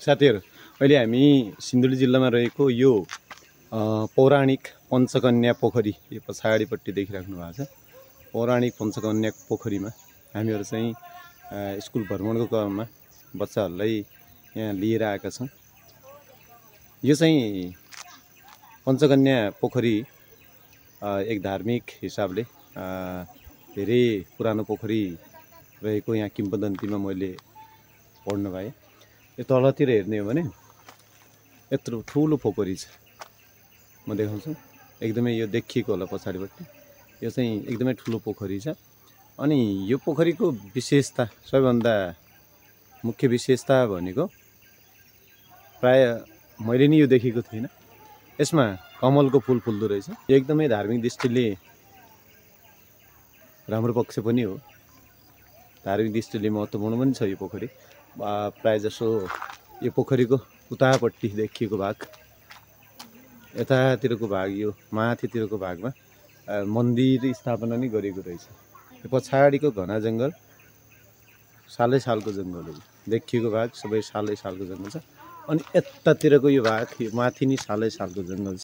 साथीहरु, अहिले हामी सिन्धुली जिल्लामा रहेको यो पौराणिक पञ्चकन्या पोखरी यो पछाडिपट्टि देखिराख्नु भएको छ। पौराणिक पञ्चकन्या पोखरीमा हामीहरु चाहिँ स्कुल भ्रमणको क्रममा बच्चाहरुलाई यहाँ लिएर आएका छौं। यो चाहिँ पञ्चकन्या पोखरी एक धार्मिक हिसाबले धेरै पुरानो पोखरी रहेको यहाँ किम्वदन्तीमा मैले पढ्न पाएँ। यो तलतिर हेर्ने हो भने यत्रो ठुलो पोखरी छ, म देखाउँछु। एकदमै यो देखिएको होला पछाडिपट्टि, यो चाहिँ एकदमै ठुलो पोखरी छ। अनि यो पोखरीको विशेषता, सबैभन्दा मुख्य विशेषता भनेको प्राय मैले नि यो देखेको थिइनँ, यसमा कमलको फूल फुल्दो रहेछ। यो एकदमै धार्मिक दृष्टिले राम्रो पक्ष पनि हो, धार्मिक दृष्टिले महत्त्वपूर्ण पनि छ यो पोखरी। प्राय जसो यो पोखरीको उतापट्टि देखिएको भाग, यतातिरको भाग, यो माथितिरको भागमा मन्दिर स्थापना नै गरिएको रहेछ। यो पछाडिको घना जङ्गल सालै सालको जङ्गल हो, देखिएको भाग सबै सालै सालको जङ्गल छ। अनि यतातिरको यो भाग, यो माथि नि सालै सालको जङ्गल छ।